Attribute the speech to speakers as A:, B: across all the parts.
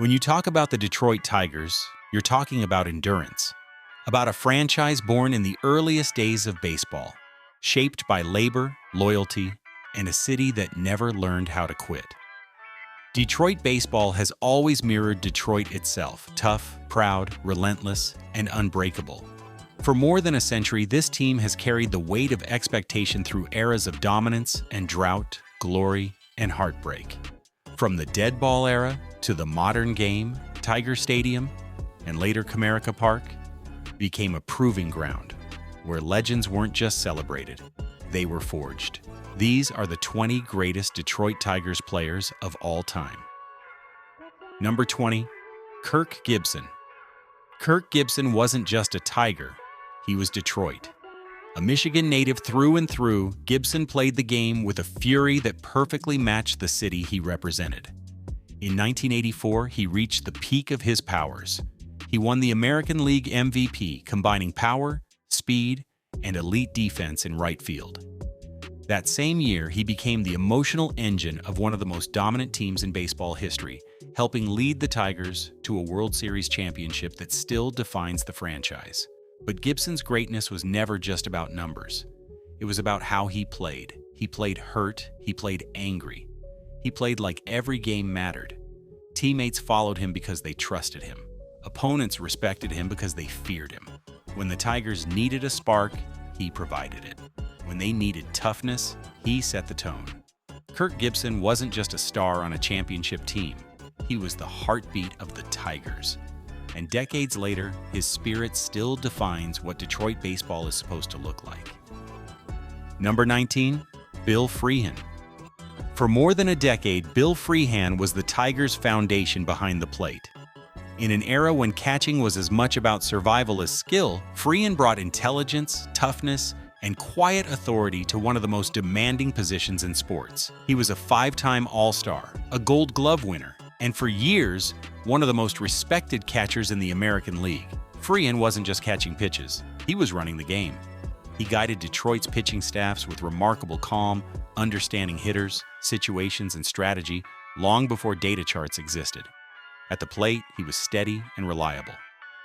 A: When you talk about the Detroit Tigers, you're talking about endurance, about a franchise born in the earliest days of baseball, shaped by labor, loyalty, and a city that never learned how to quit. Detroit baseball has always mirrored Detroit itself, tough, proud, relentless, and unbreakable. For more than a century, this team has carried the weight of expectation through eras of dominance and drought, glory, and heartbreak. From the dead ball era to the modern game, Tiger Stadium, and later Comerica Park, became a proving ground where legends weren't just celebrated, they were forged. These are the 20 greatest Detroit Tigers players of all time. Number 20, Kirk Gibson. Kirk Gibson wasn't just a Tiger, he was Detroit. A Michigan native through and through, Gibson played the game with a fury that perfectly matched the city he represented. In 1984, he reached the peak of his powers. He won the American League MVP, combining power, speed, and elite defense in right field. That same year, he became the emotional engine of one of the most dominant teams in baseball history, helping lead the Tigers to a World Series championship that still defines the franchise. But Gibson's greatness was never just about numbers. It was about how he played. He played hurt, he played angry. He played like every game mattered. Teammates followed him because they trusted him. Opponents respected him because they feared him. When the Tigers needed a spark, he provided it. When they needed toughness, he set the tone. Kirk Gibson wasn't just a star on a championship team. He was the heartbeat of the Tigers. And decades later, his spirit still defines what Detroit baseball is supposed to look like. Number 19, Bill Freehan. For more than a decade, Bill Freehan was the Tigers' foundation behind the plate. In an era when catching was as much about survival as skill, Freehan brought intelligence, toughness, and quiet authority to one of the most demanding positions in sports. He was a 5-time All-Star, a Gold Glove winner, and for years, one of the most respected catchers in the American League. Freehan wasn't just catching pitches, he was running the game. He guided Detroit's pitching staffs with remarkable calm, understanding hitters, situations, and strategy long before data charts existed. At the plate, he was steady and reliable,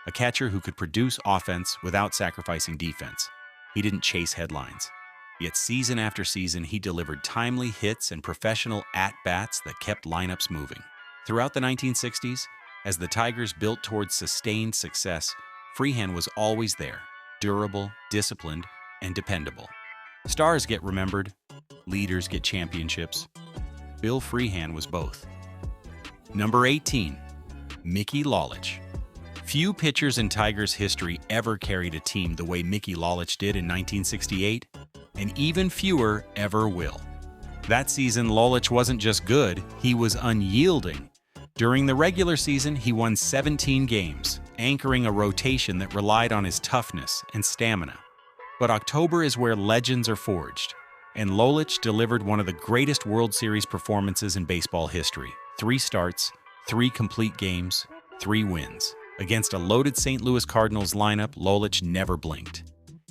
A: a catcher who could produce offense without sacrificing defense. He didn't chase headlines. Yet season after season, he delivered timely hits and professional at-bats that kept lineups moving. Throughout the 1960s, as the Tigers built towards sustained success, Freehan was always there, durable, disciplined, and dependable. Stars get remembered, leaders get championships. Bill Freehan was both. Number 18, Mickey Lolich. Few pitchers in Tigers history ever carried a team the way Mickey Lolich did in 1968, and even fewer ever will. That season, Lolich wasn't just good, he was unyielding. During the regular season, he won 17 games, anchoring a rotation that relied on his toughness and stamina. But October is where legends are forged, and Lolich delivered one of the greatest World Series performances in baseball history. 3 starts, 3 complete games, 3 wins. Against a loaded St. Louis Cardinals lineup, Lolich never blinked.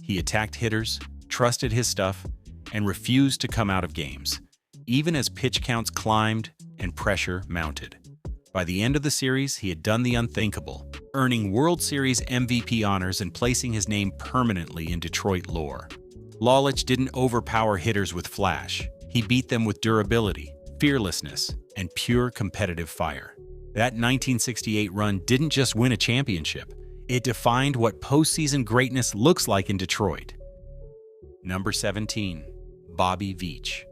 A: He attacked hitters, trusted his stuff, and refused to come out of games, even as pitch counts climbed and pressure mounted. By the end of the series, he had done the unthinkable, earning World Series MVP honors and placing his name permanently in Detroit lore. Lolich didn't overpower hitters with flash. He beat them with durability, fearlessness, and pure competitive fire. That 1968 run didn't just win a championship, it defined what postseason greatness looks like in Detroit. Number 17, Bobby Veach.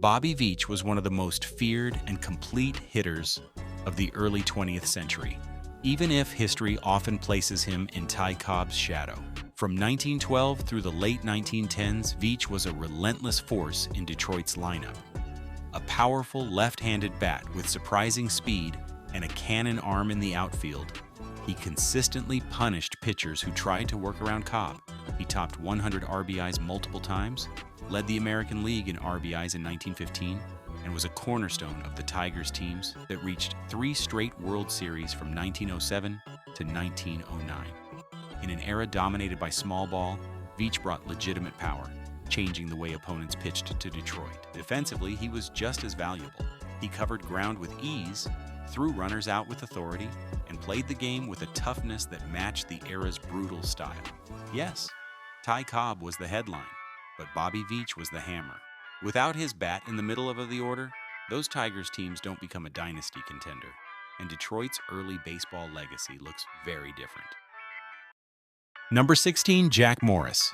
A: Bobby Veach was one of the most feared and complete hitters of the early 20th century, even if history often places him in Ty Cobb's shadow. From 1912 through the late 1910s, Veach was a relentless force in Detroit's lineup. A powerful left-handed bat with surprising speed and a cannon arm in the outfield, he consistently punished pitchers who tried to work around Cobb. He topped 100 RBIs multiple times, led the American League in RBIs in 1915, and was a cornerstone of the Tigers teams that reached 3 straight World Series from 1907 to 1909. In an era dominated by small ball, Veach brought legitimate power, changing the way opponents pitched to Detroit. Defensively, he was just as valuable. He covered ground with ease threw runners out with authority, and played the game with a toughness that matched the era's brutal style. Yes, Ty Cobb was the headline, but Bobby Veach was the hammer. Without his bat in the middle of the order, those Tigers teams don't become a dynasty contender, and Detroit's early baseball legacy looks very different. Number 16, Jack Morris.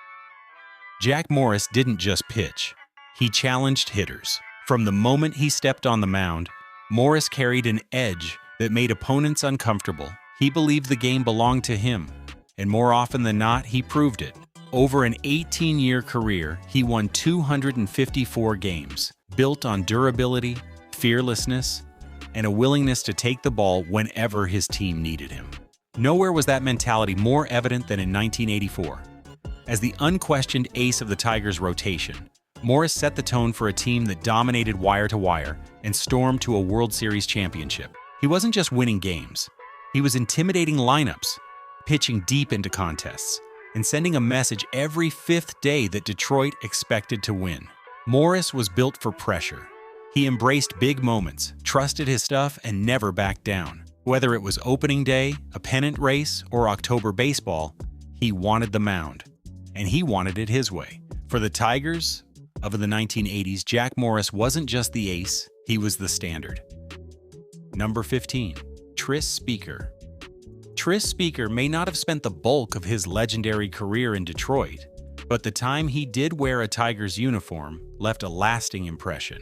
A: Jack Morris didn't just pitch. He challenged hitters. From the moment he stepped on the mound, Morris carried an edge that made opponents uncomfortable. He believed the game belonged to him, and more often than not, he proved it. Over an 18-year career, he won 254 games, built on durability, fearlessness, and a willingness to take the ball whenever his team needed him. Nowhere was that mentality more evident than in 1984. As the unquestioned ace of the Tigers' rotation, Morris set the tone for a team that dominated wire to wire and stormed to a World Series championship. He wasn't just winning games. He was intimidating lineups, pitching deep into contests, and sending a message every fifth day that Detroit expected to win. Morris was built for pressure. He embraced big moments, trusted his stuff, and never backed down. Whether it was opening day, a pennant race, or October baseball, he wanted the mound. And he wanted it his way. For the Tigers of the 1980s, Jack Morris wasn't just the ace, he was the standard. Number 15, Tris Speaker. Tris Speaker may not have spent the bulk of his legendary career in Detroit, but the time he did wear a Tigers uniform left a lasting impression.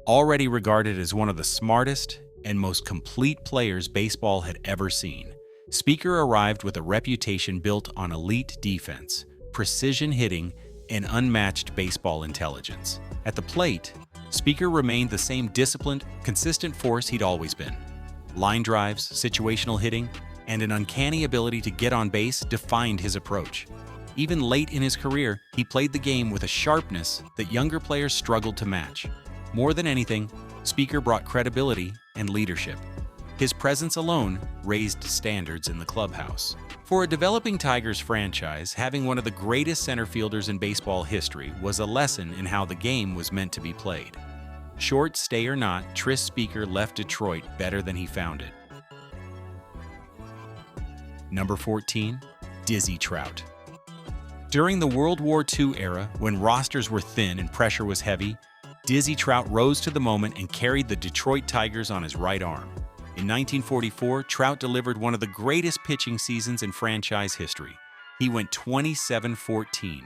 A: Already regarded as one of the smartest and most complete players baseball had ever seen, Speaker arrived with a reputation built on elite defense, precision hitting, and unmatched baseball intelligence. At the plate, Speaker remained the same disciplined, consistent force he'd always been. Line drives, situational hitting, and an uncanny ability to get on base defined his approach. Even late in his career, he played the game with a sharpness that younger players struggled to match. More than anything, Speaker brought credibility and leadership. His presence alone raised standards in the clubhouse. For a developing Tigers franchise, having one of the greatest center fielders in baseball history was a lesson in how the game was meant to be played. Short stay or not, Tris Speaker left Detroit better than he found it. Number 14, Dizzy Trout. During the World War II era, when rosters were thin and pressure was heavy, Dizzy Trout rose to the moment and carried the Detroit Tigers on his right arm. In 1944, Trout delivered one of the greatest pitching seasons in franchise history. He went 27-14,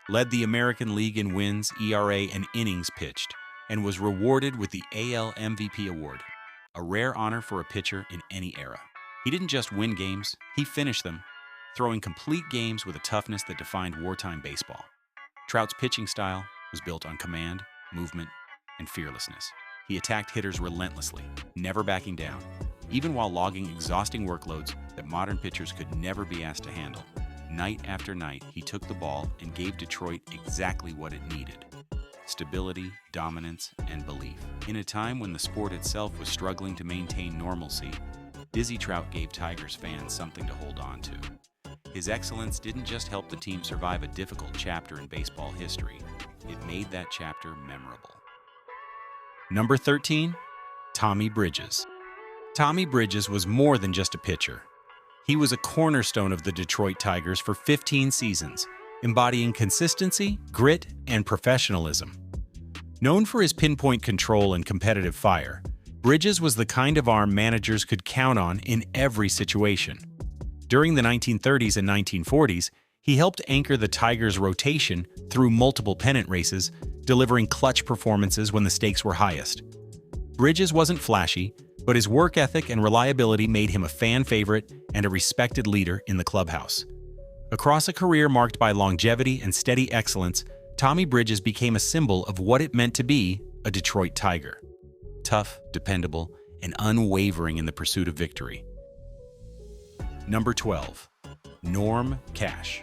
A: led the American League in wins, ERA, and innings pitched, and was rewarded with the AL MVP award, a rare honor for a pitcher in any era. He didn't just win games, he finished them, throwing complete games with a toughness that defined wartime baseball. Trout's pitching style was built on command, movement, and fearlessness. He attacked hitters relentlessly, never backing down, even while logging exhausting workloads that modern pitchers could never be asked to handle. Night after night, he took the ball and gave Detroit exactly what it needed: stability, dominance, and belief. In a time when the sport itself was struggling to maintain normalcy, Dizzy Trout gave Tigers fans something to hold on to. His excellence didn't just help the team survive a difficult chapter in baseball history, it made that chapter memorable. Number 13, Tommy Bridges. Tommy Bridges was more than just a pitcher. He was a cornerstone of the Detroit Tigers for 15 seasons, embodying consistency, grit, and professionalism. Known for his pinpoint control and competitive fire, Bridges was the kind of arm managers could count on in every situation. During the 1930s and 1940s, he helped anchor the Tigers' rotation through multiple pennant races, delivering clutch performances when the stakes were highest. Bridges wasn't flashy, but his work ethic and reliability made him a fan favorite and a respected leader in the clubhouse. Across a career marked by longevity and steady excellence, Tommy Bridges became a symbol of what it meant to be a Detroit Tiger. Tough, dependable, and unwavering in the pursuit of victory. Number 12, Norm Cash.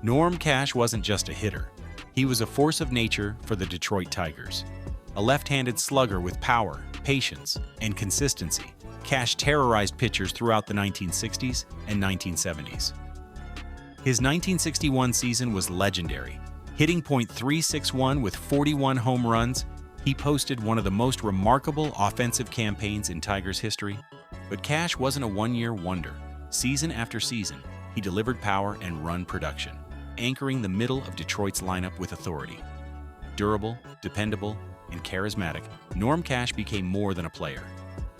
A: Norm Cash wasn't just a hitter. He was a force of nature for the Detroit Tigers. A left-handed slugger with power, patience, and consistency, Cash terrorized pitchers throughout the 1960s and 1970s. His 1961 season was legendary. Hitting .361 with 41 home runs, He posted one of the most remarkable offensive campaigns in Tigers history, but Cash wasn't a one-year wonder. Season after season, he delivered power and run production, anchoring the middle of Detroit's lineup with authority. Durable, dependable, and charismatic, Norm Cash became more than a player.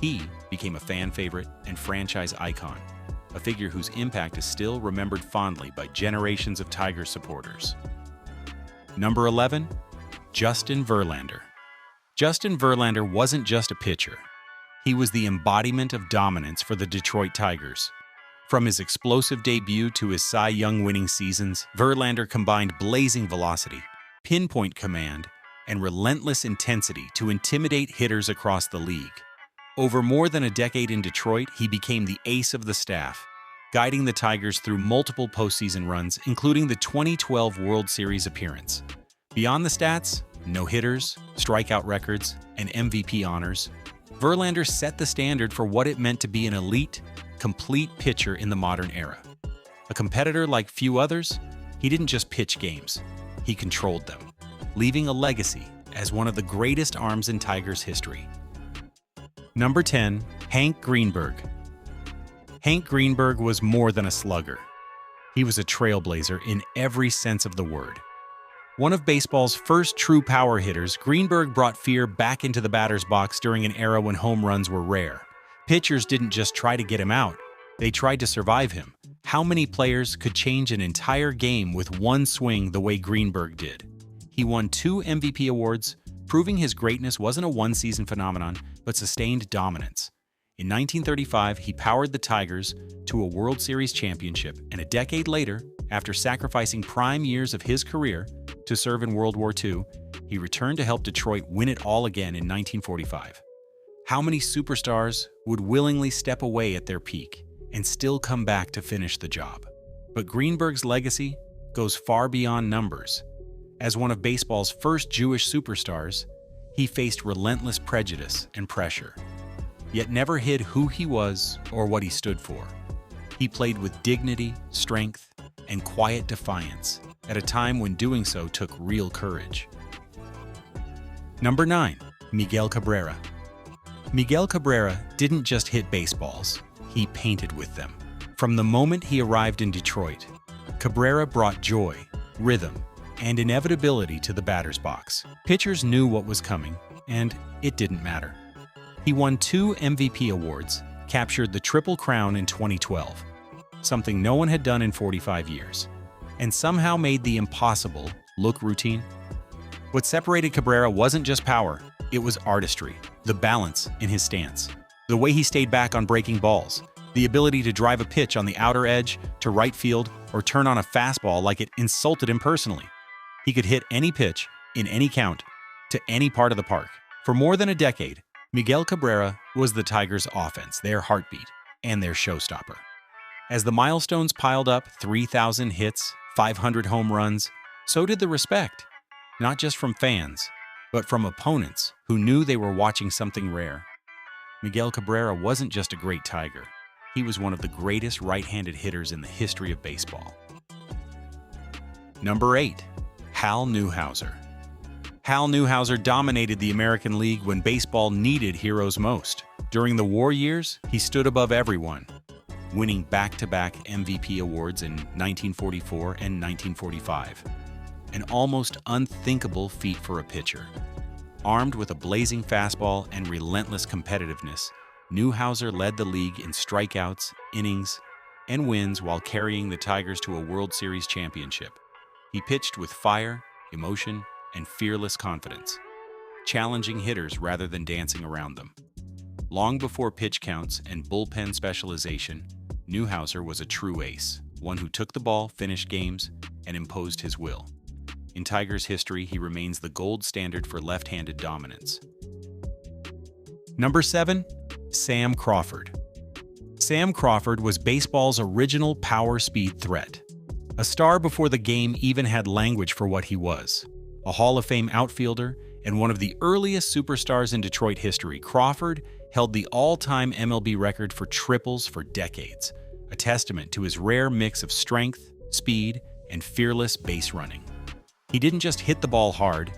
A: He became a fan favorite and franchise icon, a figure whose impact is still remembered fondly by generations of Tigers supporters. Number 11, Justin Verlander. Justin Verlander wasn't just a pitcher. He was the embodiment of dominance for the Detroit Tigers. From his explosive debut to his Cy Young winning seasons, Verlander combined blazing velocity, pinpoint command, and relentless intensity to intimidate hitters across the league. Over more than a decade in Detroit, he became the ace of the staff, guiding the Tigers through multiple postseason runs, including the 2012 World Series appearance. Beyond the stats, no-hitters, strikeout records, and MVP honors, Verlander set the standard for what it meant to be an elite, complete pitcher in the modern era. A competitor like few others, he didn't just pitch games, he controlled them, leaving a legacy as one of the greatest arms in Tigers history. Number 10, Hank Greenberg. Hank Greenberg was more than a slugger. He was a trailblazer in every sense of the word. One of baseball's first true power hitters, Greenberg brought fear back into the batter's box during an era when home runs were rare. Pitchers didn't just try to get him out, they tried to survive him. How many players could change an entire game with one swing the way Greenberg did? He won 2 MVP awards, proving his greatness wasn't a one-season phenomenon, but sustained dominance. In 1935, he powered the Tigers to a World Series championship, and a decade later, after sacrificing prime years of his career to serve in World War II, he returned to help Detroit win it all again in 1945. How many superstars would willingly step away at their peak and still come back to finish the job? But Greenberg's legacy goes far beyond numbers. As one of baseball's first Jewish superstars, he faced relentless prejudice and pressure, yet never hid who he was or what he stood for. He played with dignity, strength, and quiet defiance at a time when doing so took real courage. Number 9, Miguel Cabrera. Miguel Cabrera didn't just hit baseballs, he painted with them. From the moment he arrived in Detroit, Cabrera brought joy, rhythm, and inevitability to the batter's box. Pitchers knew what was coming, and it didn't matter. He won 2 MVP awards, captured the Triple Crown in 2012, something no one had done in 45 years, and somehow made the impossible look routine. What separated Cabrera wasn't just power, it was artistry, the balance in his stance, the way he stayed back on breaking balls, the ability to drive a pitch on the outer edge to right field or turn on a fastball like it insulted him personally. He could hit any pitch, in any count, to any part of the park. For more than a decade, Miguel Cabrera was the Tigers' offense, their heartbeat, and their showstopper. As the milestones piled up, 3,000 hits, 500 home runs, so did the respect, not just from fans, but from opponents who knew they were watching something rare. Miguel Cabrera wasn't just a great Tiger, he was one of the greatest right-handed hitters in the history of baseball. Number 8, Hal Newhouser. Hal Newhouser dominated the American League when baseball needed heroes most. During the war years, he stood above everyone, winning back-to-back MVP awards in 1944 and 1945. An almost unthinkable feat for a pitcher. Armed with a blazing fastball and relentless competitiveness, Newhouser led the league in strikeouts, innings, and wins while carrying the Tigers to a World Series championship. He pitched with fire, emotion, and fearless confidence, challenging hitters rather than dancing around them. Long before pitch counts and bullpen specialization, Newhouser was a true ace, one who took the ball, finished games, and imposed his will. In Tigers history, he remains the gold standard for left-handed dominance. Number 7, Sam Crawford. Sam Crawford was baseball's original power-speed threat. A star before the game even had language for what he was. A Hall of Fame outfielder and one of the earliest superstars in Detroit history, Crawford held the all-time MLB record for triples for decades, a testament to his rare mix of strength, speed, and fearless base running. He didn't just hit the ball hard,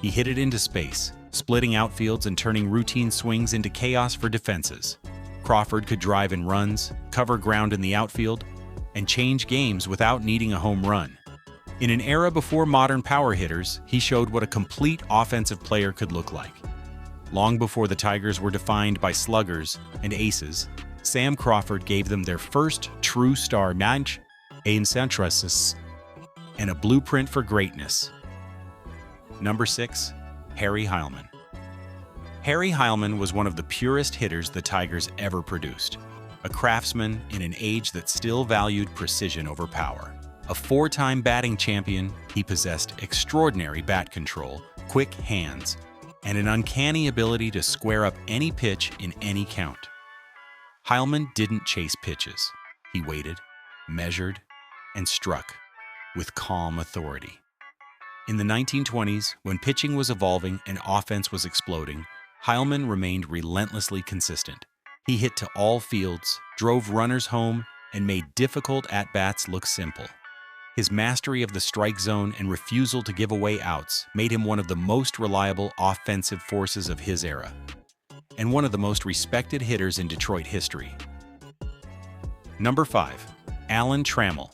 A: he hit it into space, splitting outfields and turning routine swings into chaos for defenses. Crawford could drive in runs, cover ground in the outfield, and change games without needing a home run. In an era before modern power hitters, he showed what a complete offensive player could look like. Long before the Tigers were defined by sluggers and aces, Sam Crawford gave them their first true star match, a centricis, and a blueprint for greatness. Number 6. Harry Heilmann. Harry Heilmann was one of the purest hitters the Tigers ever produced, a craftsman in an age that still valued precision over power. A 4-time batting champion, he possessed extraordinary bat control, quick hands, and an uncanny ability to square up any pitch in any count. Heilmann didn't chase pitches. He waited, measured, and struck with calm authority. In the 1920s, when pitching was evolving and offense was exploding, Heilmann remained relentlessly consistent. He hit to all fields, drove runners home, and made difficult at-bats look simple. His mastery of the strike zone and refusal to give away outs made him one of the most reliable offensive forces of his era, and one of the most respected hitters in Detroit history. Number 5. Alan Trammell.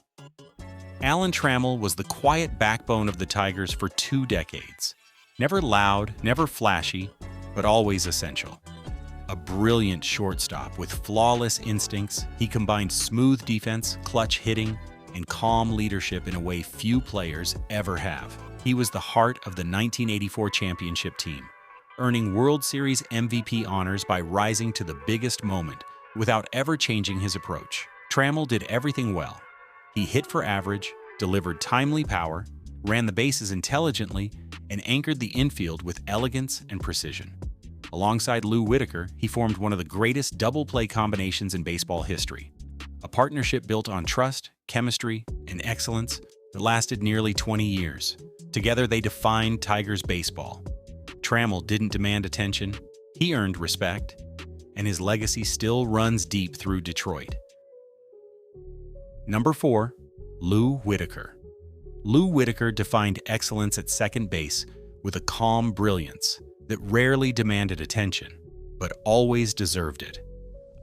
A: Alan Trammell was the quiet backbone of the Tigers for 2 decades. Never loud, never flashy, but always essential. A brilliant shortstop with flawless instincts, he combined smooth defense, clutch hitting, and calm leadership in a way few players ever have. He was the heart of the 1984 championship team, earning World Series MVP honors by rising to the biggest moment without ever changing his approach. Trammell did everything well. He hit for average, delivered timely power, ran the bases intelligently, and anchored the infield with elegance and precision. Alongside Lou Whitaker, he formed one of the greatest double-play combinations in baseball history. A partnership built on trust, chemistry, and excellence that lasted nearly 20 years. Together, they defined Tigers baseball. Trammell didn't demand attention, he earned respect, and his legacy still runs deep through Detroit. Number 4. Lou Whitaker. Lou Whitaker defined excellence at second base with a calm brilliance that rarely demanded attention, but always deserved it.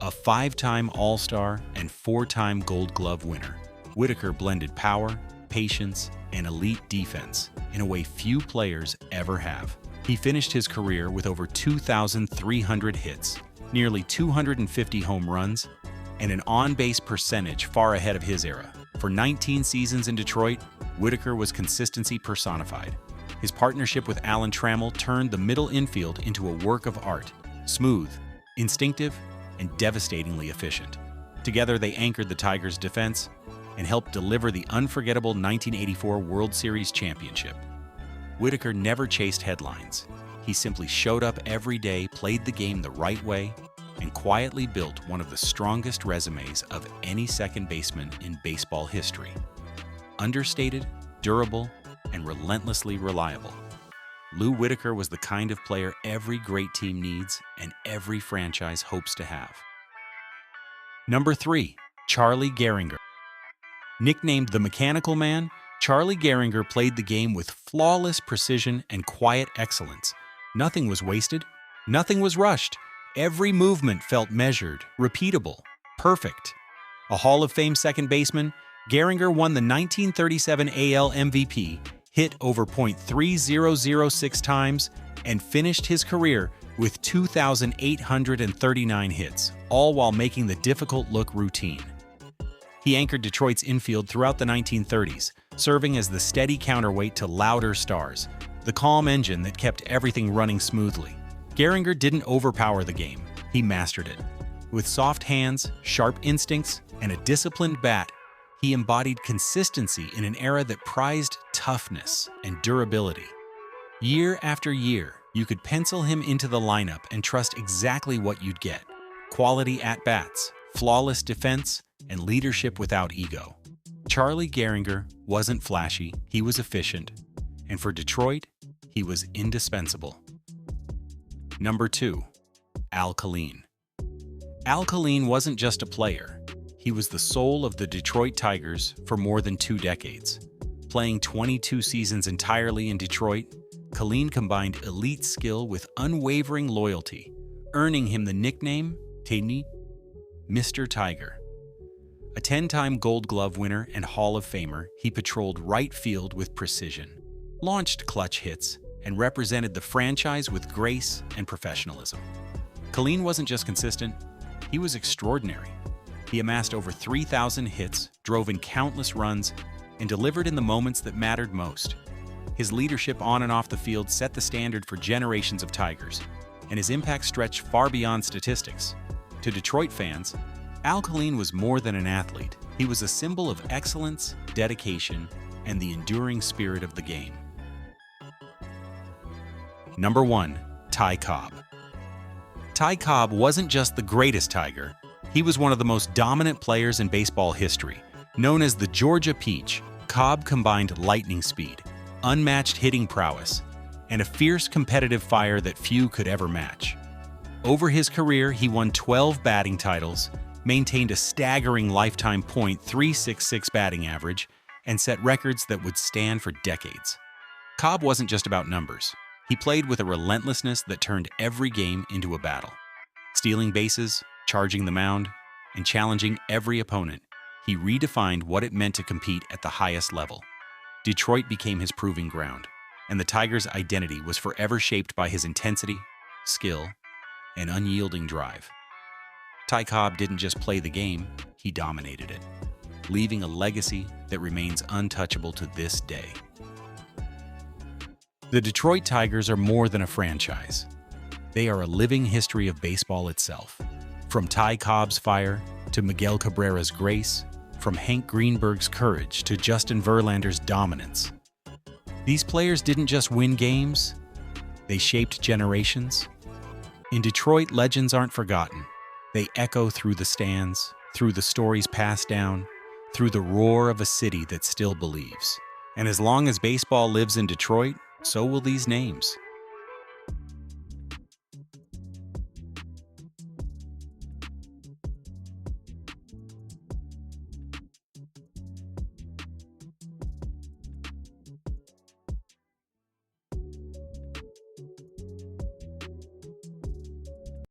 A: A 5-time All-Star and 4-time Gold Glove winner, Whitaker blended power, patience, and elite defense in a way few players ever have. He finished his career with over 2,300 hits, nearly 250 home runs, and an on-base percentage far ahead of his era. For 19 seasons in Detroit, Whitaker was consistency personified. His partnership with Alan Trammell turned the middle infield into a work of art, smooth, instinctive, and devastatingly efficient. Together, they anchored the Tigers' defense and helped deliver the unforgettable 1984 World Series championship. Whitaker never chased headlines. He simply showed up every day, played the game the right way, and quietly built one of the strongest resumes of any second baseman in baseball history. Understated, durable, and relentlessly reliable, Lou Whitaker was the kind of player every great team needs and every franchise hopes to have. Number 3. Charlie Gehringer. Nicknamed the Mechanical Man, Charlie Gehringer played the game with flawless precision and quiet excellence. Nothing was wasted, nothing was rushed. Every movement felt measured, repeatable, perfect. A Hall of Fame second baseman, Gehringer won the 1937 AL MVP, hit over .3006 times, and finished his career with 2,839 hits, all while making the difficult look routine. He anchored Detroit's infield throughout the 1930s, serving as the steady counterweight to louder stars, the calm engine that kept everything running smoothly. Gehringer didn't overpower the game, he mastered it. With soft hands, sharp instincts, and a disciplined bat, he embodied consistency in an era that prized toughness and durability. Year after year, you could pencil him into the lineup and trust exactly what you'd get: quality at-bats, flawless defense, and leadership without ego. Charlie Gehringer wasn't flashy, he was efficient, and for Detroit, he was indispensable. Number 2. Al Kaline. Al Kaline wasn't just a player. He was the soul of the Detroit Tigers for more than 2 decades. Playing 22 seasons entirely in Detroit, Kaline combined elite skill with unwavering loyalty, earning him the nickname Mr. Tiger. A 10-time Gold Glove winner and Hall of Famer, he patrolled right field with precision, launched clutch hits, and represented the franchise with grace and professionalism. Kaline wasn't just consistent, he was extraordinary. He amassed over 3,000 hits, drove in countless runs, and delivered in the moments that mattered most. His leadership on and off the field set the standard for generations of Tigers, and his impact stretched far beyond statistics. To Detroit fans, Al Kaline was more than an athlete. He was a symbol of excellence, dedication, and the enduring spirit of the game. Number 1. Ty Cobb. Ty Cobb wasn't just the greatest Tiger, he was one of the most dominant players in baseball history. Known as the Georgia Peach, Cobb combined lightning speed, unmatched hitting prowess, and a fierce competitive fire that few could ever match. Over his career, he won 12 batting titles, maintained a staggering lifetime .366 batting average, and set records that would stand for decades. Cobb wasn't just about numbers. He played with a relentlessness that turned every game into a battle. Stealing bases, charging the mound, and challenging every opponent, he redefined what it meant to compete at the highest level. Detroit became his proving ground, and the Tigers' identity was forever shaped by his intensity, skill, and unyielding drive. Ty Cobb didn't just play the game, he dominated it, leaving a legacy that remains untouchable to this day. The Detroit Tigers are more than a franchise. They are a living history of baseball itself. From Ty Cobb's fire to Miguel Cabrera's grace, from Hank Greenberg's courage to Justin Verlander's dominance. These players didn't just win games, they shaped generations. In Detroit, legends aren't forgotten. They echo through the stands, through the stories passed down, through the roar of a city that still believes. And as long as baseball lives in Detroit, so will these names.